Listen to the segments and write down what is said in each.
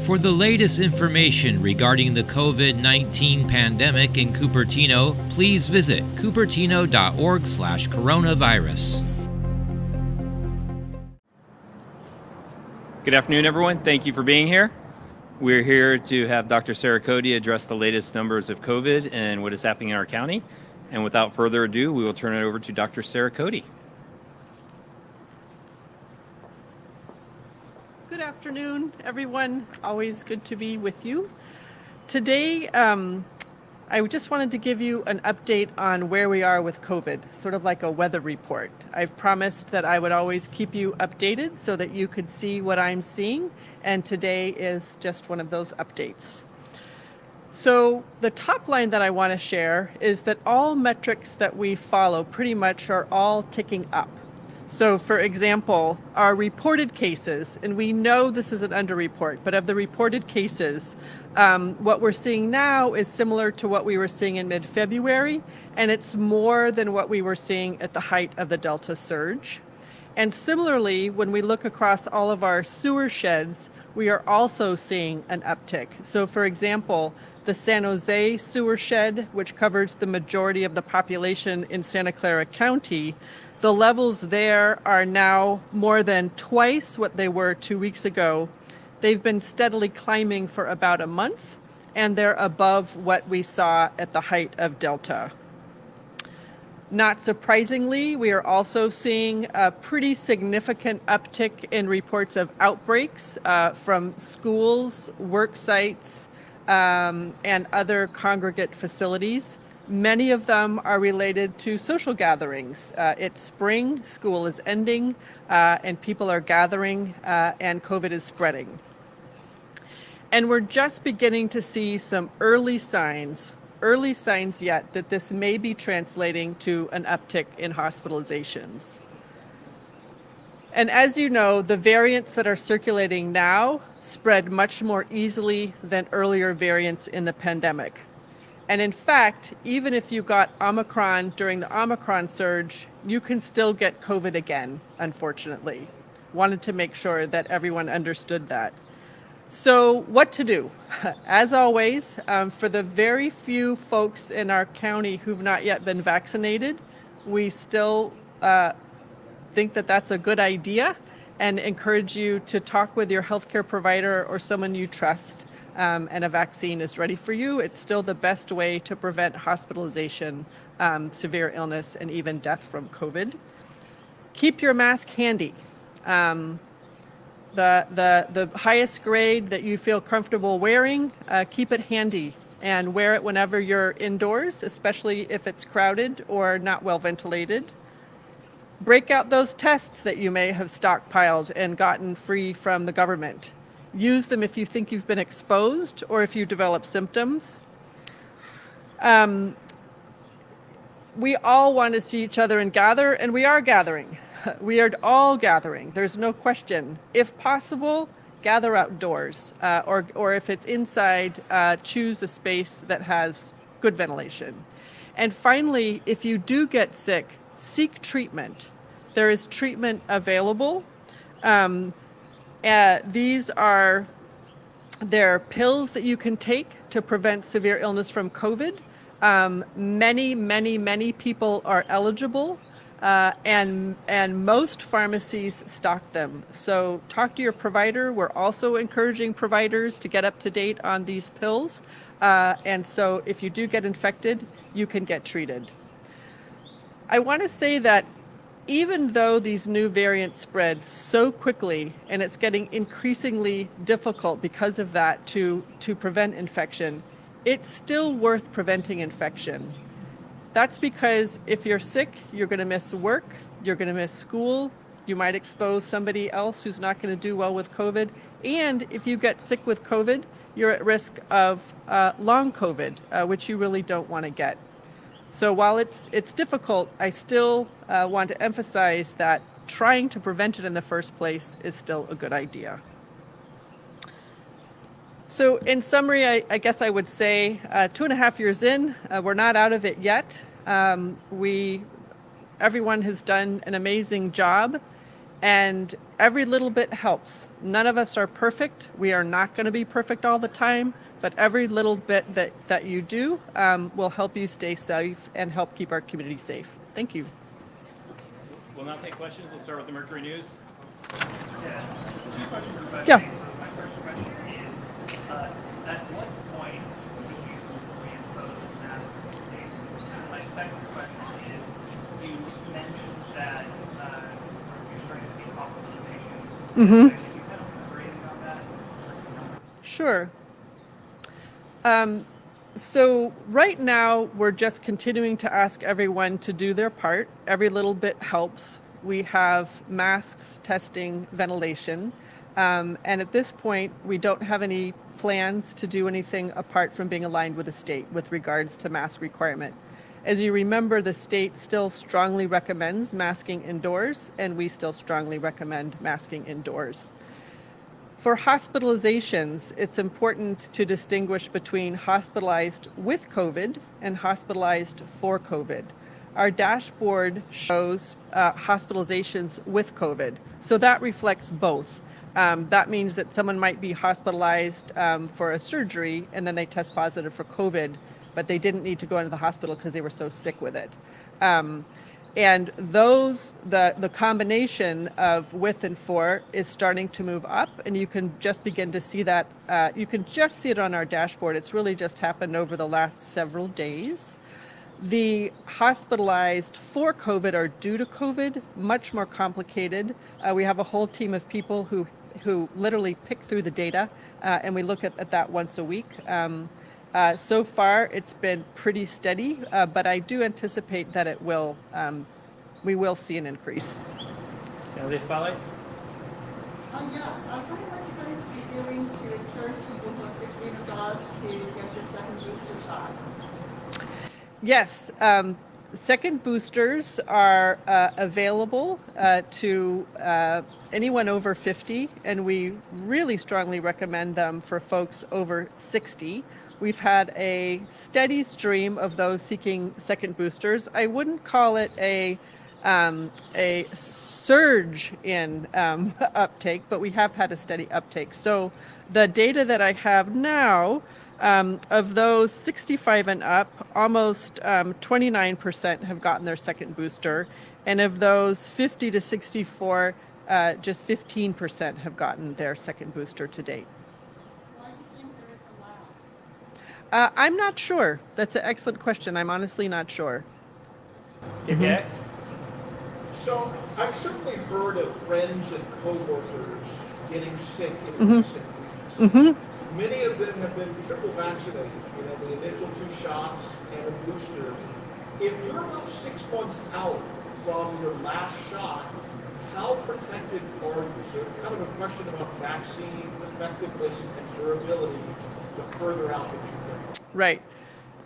For the latest information regarding the COVID-19 pandemic in Cupertino, please visit cupertino.org/coronavirus. Good afternoon, everyone. Thank you for being here. We're here to have Dr. Sara Cody address the latest numbers of COVID and what is happening in our county. And without further ado, we will turn it over to Dr. Sara Cody. Good afternoon, everyone. Always good to be with you. Today, I just wanted to give you an update on where we are with COVID, sort of like a weather report. I've promised that I would always keep you updated so that you could see what I'm seeing, and today is just one of those updates. So the top line that I want to share is that all metrics that we follow pretty much are all ticking up. So for example, our reported cases, and we know this is an underreport, but of the reported cases, what we're seeing now is similar to what we were seeing in mid-February, and it's more than what we were seeing at the height of the Delta surge. And similarly, when we look across all of our sewer sheds, we are also seeing an uptick. So for example, the San Jose sewer shed, which covers the majority of the population in Santa Clara County, the levels there are now more than twice what they were 2 weeks ago. They've been steadily climbing for about a month, and they're above what we saw at the height of Delta. Not surprisingly, we are also seeing a pretty significant uptick in reports of outbreaks from schools, work sites, and other congregate facilities. Many of them are related to social gatherings. It's spring, school is ending, and people are gathering, and COVID is spreading. And we're just beginning to see some early signs yet that this may be translating to an uptick in hospitalizations. And as you know, the variants that are circulating now spread much more easily than earlier variants in the pandemic. And in fact, even if you got Omicron during the Omicron surge, you can still get COVID again, unfortunately. Wanted to make sure that everyone understood that. So what to do? As always, for the very few folks in our county who've not yet been vaccinated, we still think that that's a good idea and encourage you to talk with your healthcare provider or someone you trust. And a vaccine is ready for you. It's still the best way to prevent hospitalization, severe illness, and even death from COVID. Keep your mask handy. The highest grade that you feel comfortable wearing, keep it handy and wear it whenever you're indoors, especially if it's crowded or not well ventilated. Break out those tests that you may have stockpiled and gotten free from the government. Use them if you think you've been exposed or if you develop symptoms. We all want to see each other and gather, and we are gathering. We are all gathering. There's no question. If possible, gather outdoors, or if it's inside, choose a space that has good ventilation. And finally, if you do get sick, seek treatment. There is treatment available. These are pills that you can take to prevent severe illness from COVID. Many people are eligible, and most pharmacies stock them. So talk to your provider. We're also encouraging providers to get up to date on these pills. And so if you do get infected, you can get treated. I want to say that even though these new variants spread so quickly, and it's getting increasingly difficult because of that to prevent infection, it's still worth preventing infection. That's because if you're sick, you're going to miss work, you're going to miss school, you might expose somebody else who's not going to do well with COVID, and if you get sick with COVID, you're at risk of long COVID, which you really don't want to get. So while it's difficult, I still want to emphasize that trying to prevent it in the first place is still a good idea. So in summary, I guess I would say 2.5 years in, we're not out of it yet. Everyone has done an amazing job, And every little bit helps. None of us are perfect. We are not going to be perfect all the time, but every little bit that you do will help you stay safe and help keep our community safe. Thank you. We'll now take questions. We'll start with the Mercury News. Yeah, two questions about Yeah. So my first question is, at what point do you reimpose mask mandate? And my second question is, you mentioned that you're starting to see hospitalizations. Could you kind of elaborate on that? Sure. So right now, we're just continuing to ask everyone to do their part. Every little bit helps. We have masks, testing, ventilation. And at this point, we don't have any plans to do anything apart from being aligned with the state with regards to mask requirement. As you remember, the state still strongly recommends masking indoors, and we still strongly recommend masking indoors. For hospitalizations, it's important to distinguish between hospitalized with COVID and hospitalized for COVID. Our dashboard shows hospitalizations with COVID, so that reflects both. That means that someone might be hospitalized for a surgery and then they test positive for COVID, but they didn't need to go into the hospital because they were so sick with it. And those, the combination of with and for is starting to move up, and you can just begin to see that. You can just see it on our dashboard. It's really just happened over the last several days. The hospitalized for COVID or due to COVID, much more complicated. We have a whole team of people who literally pick through the data, and we look at that once a week. So far, it's been pretty steady, but I do anticipate that it will. We will see an increase. San Jose Spotlight. Yes, I was wondering what you're going to be doing to encourage people who are 15 and above to get their second booster shot. Yes, second boosters are available to anyone over 50, and we really strongly recommend them for folks over 60. We've had a steady stream of those seeking second boosters. I wouldn't call it a surge in uptake, but we have had a steady uptake. So the data that I have now, of those 65 and up, almost 29% have gotten their second booster. And of those 50 to 64, just 15% have gotten their second booster to date. Why do you think there is a lapse? I'm not sure. That's an excellent question. I'm honestly not sure. KPX. So I've certainly heard of friends and coworkers getting sick in recent weeks. Many of them have been triple vaccinated, the initial 2 shots and a booster. If you're about 6 months out from your last shot, how protected are you? So kind of a question about vaccine effectiveness and durability the further out that you go. Right.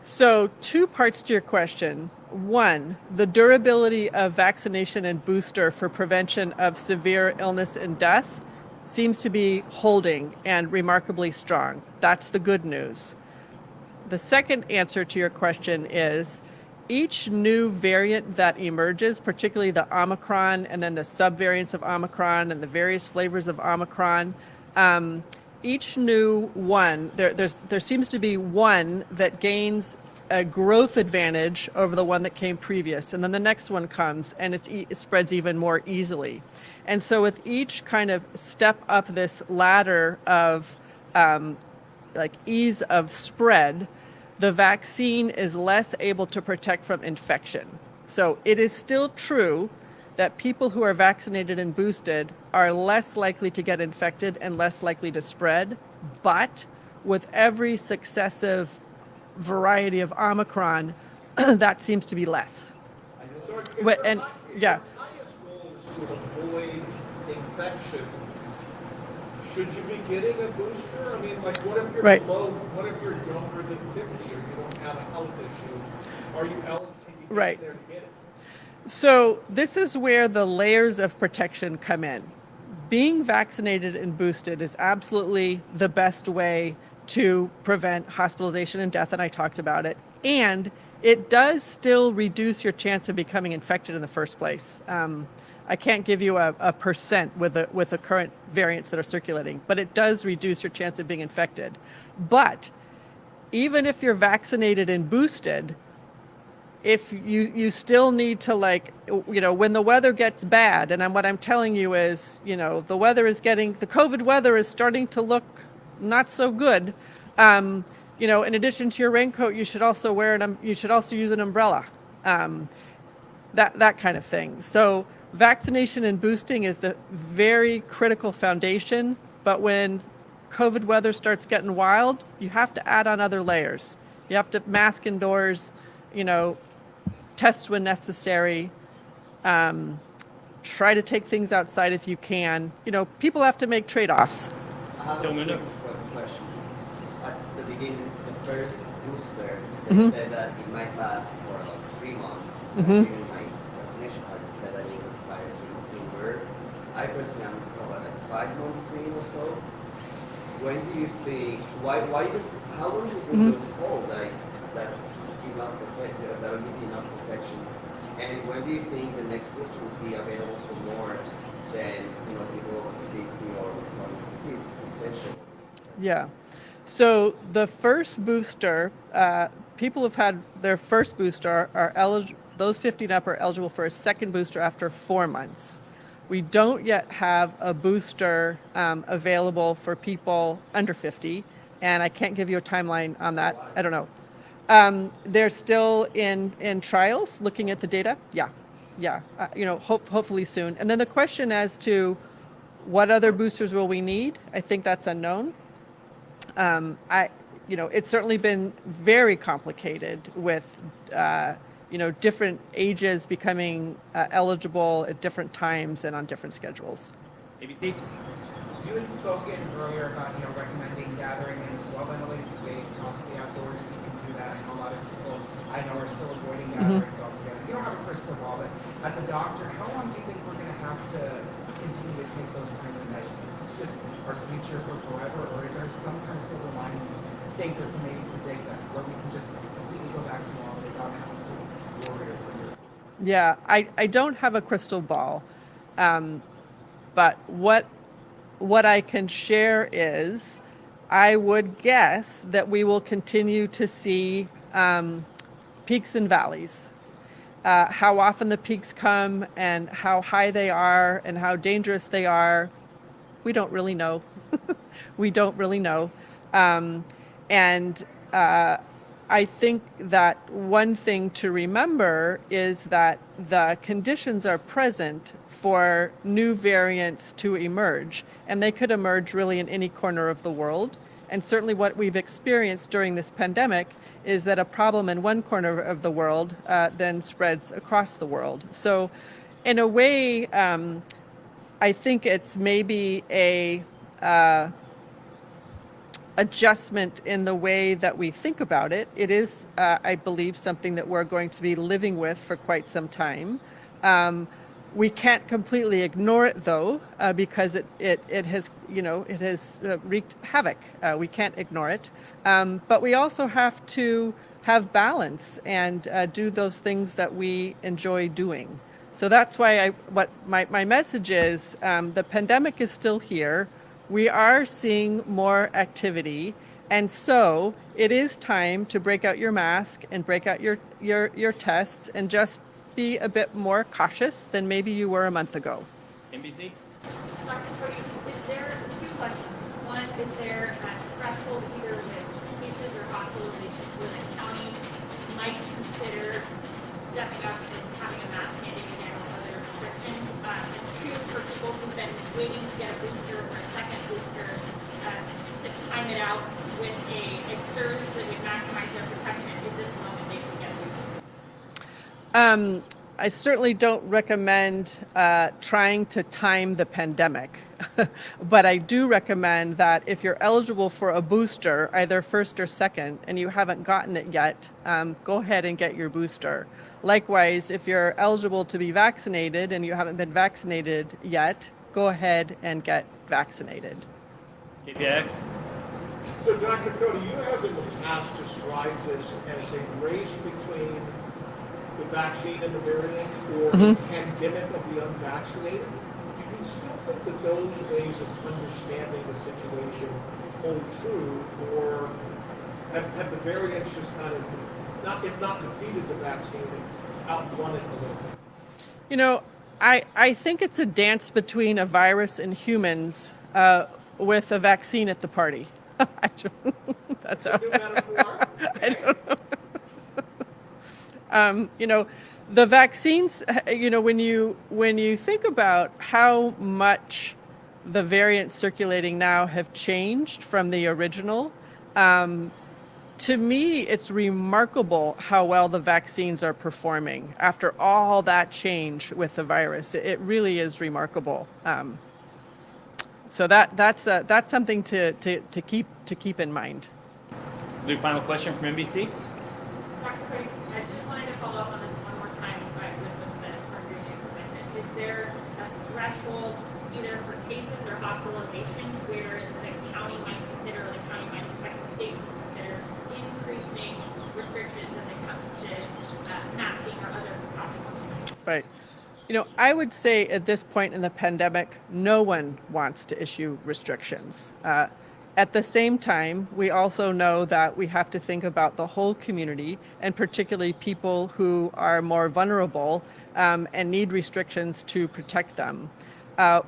So 2 parts to your question. 1, the durability of vaccination and booster for prevention of severe illness and death seems to be holding and remarkably strong. That's the good news. The second answer to your question is each new variant that emerges, particularly the Omicron and then the subvariants of Omicron and the various flavors of Omicron, each new one, there seems to be one that gains a growth advantage over the one that came previous, and then the next one comes and it spreads even more easily. And so with each kind of step up this ladder of ease of spread, the vaccine is less able to protect from infection. So it is still true that people who are vaccinated and boosted are less likely to get infected and less likely to spread, but with every successive variety of Omicron, that seems to be less. So if But- and- if yeah. your highest goal is to avoid infection, should you be getting a booster? I mean, what if you're Right. below, what if you're younger than 50 or you don't have a health issue? Are you eligible? Can you get Right. there to get it? So this is where the layers of protection come in. Being vaccinated and boosted is absolutely the best way to prevent hospitalization and death, and I talked about it. And it does still reduce your chance of becoming infected in the first place. I can't give you a percent with the current variants that are circulating, but it does reduce your chance of being infected. But even if you're vaccinated and boosted, if you still need to, like, when the weather gets bad, and what I'm telling you is, the COVID weather is starting to look not so good. In addition to your raincoat, you should also use an umbrella. That kind of thing. So vaccination and boosting is the very critical foundation, but when COVID weather starts getting wild, you have to add on other layers. You have to mask indoors, test when necessary, try to take things outside if you can. People have to make trade-offs. I have Tell a me now. quick question. At the beginning, the first booster, they said that it might last for about 3 months. That's even my vaccination card. It said that it would expire 3 months in. I personally am about like 5 months in or so. When do you think? How long do you think you'll hold? Like that's enough that will give you enough protection. And when do you think the next booster will be available for more than people over 50 or with chronic diseases, essentially? Yeah. So the first booster, people who've had their first booster are eligible. Those 50 and up are eligible for a second booster after 4 months. We don't yet have a booster available for people under 50, and I can't give you a timeline on that. I don't know. They're still in trials, looking at the data. Yeah. Hopefully soon. And then the question as to what other boosters will we need, I think that's unknown. It's certainly been very complicated with, different ages becoming eligible at different times and on different schedules. ABC? You had spoken earlier about recommending gathering in well-ventilated space, possibly outdoors if you can do that. I know a lot of people I know are still avoiding gatherings altogether. You don't have a crystal ball, but as a doctor, how long do you think we're going to have to continue to take those kinds of measures? Is this just our future for forever, or is there some kind of silver lining you think that can maybe predict that, where we can just completely go back to normal without having to worry or fear? Yeah, I don't have a crystal ball, but what I can share is I would guess that we will continue to see peaks and valleys. How often the peaks come and how high they are and how dangerous they are, we don't really know. We don't really know. I think that one thing to remember is that the conditions are present for new variants to emerge, and they could emerge really in any corner of the world. And certainly what we've experienced during this pandemic is that a problem in one corner of the world then spreads across the world. So in a way, I think it's maybe a adjustment in the way that we think about it. It is, I believe, something that we're going to be living with for quite some time. We can't completely ignore it, though, because it has wreaked havoc. We can't ignore it, but we also have to have balance and do those things that we enjoy doing. So that's why my message is: the pandemic is still here. We are seeing more activity, and so it is time to break out your mask and break out your tests and just be a bit more cautious than maybe you were a month ago. NBC? Dr. Cody, is there two questions? One, is there a threshold either with cases or hospitalizations where the county might consider stepping up and having a mask mandate again or other restrictions? And two, for people who've been waiting to get a booster or a second booster, to time it out with a surge that would maximize their protection, is this the moment they should get a booster? I certainly don't recommend trying to time the pandemic, but I do recommend that if you're eligible for a booster, either first or second, and you haven't gotten it yet, go ahead and get your booster. Likewise, if you're eligible to be vaccinated and you haven't been vaccinated yet, go ahead and get vaccinated. KPIX? So, Dr. Cody, you have in the past described this as a race between the vaccine and the variant, or the pandemic of the unvaccinated, do you still think that those ways of understanding the situation hold true, or have the variants just kind of, not if not defeated the vaccine, outrun it a little bit? You know, I think it's a dance between a virus and humans with a vaccine at the party. That's how. New metaphor? I don't know. You know, the vaccines. You know, when you think about how much the variants circulating now have changed from the original, to me, it's remarkable how well the vaccines are performing after all that change with the virus. It really is remarkable. So that's something to keep in mind. Luke, final question from NBC. Dr. Cody, I just wanted to follow up on this one more time with the previous amendment. Is there a threshold either for cases or hospitalizations where the county might consider, or the county might expect the state to consider increasing restrictions when it comes to masking or other precautions? Right. You know, I would say at this point in the pandemic, no one wants to issue restrictions. At the same time, we also know that we have to think about the whole community, and particularly people who are more vulnerable and need restrictions to protect them.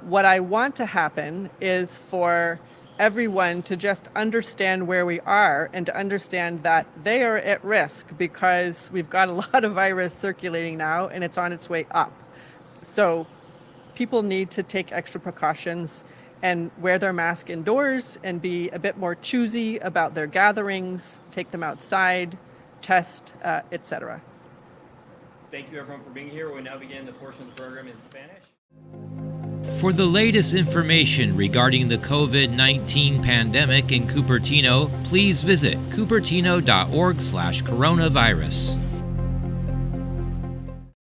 What I want to happen is for everyone to just understand where we are and to understand that they are at risk because we've got a lot of virus circulating now and it's on its way up. So people need to take extra precautions and wear their mask indoors and be a bit more choosy about their gatherings, take them outside, test, etc. Thank you, everyone, for being here. We now begin the portion of the program in Spanish. For the latest information regarding the COVID-19 pandemic in Cupertino, please visit cupertino.org/coronavirus.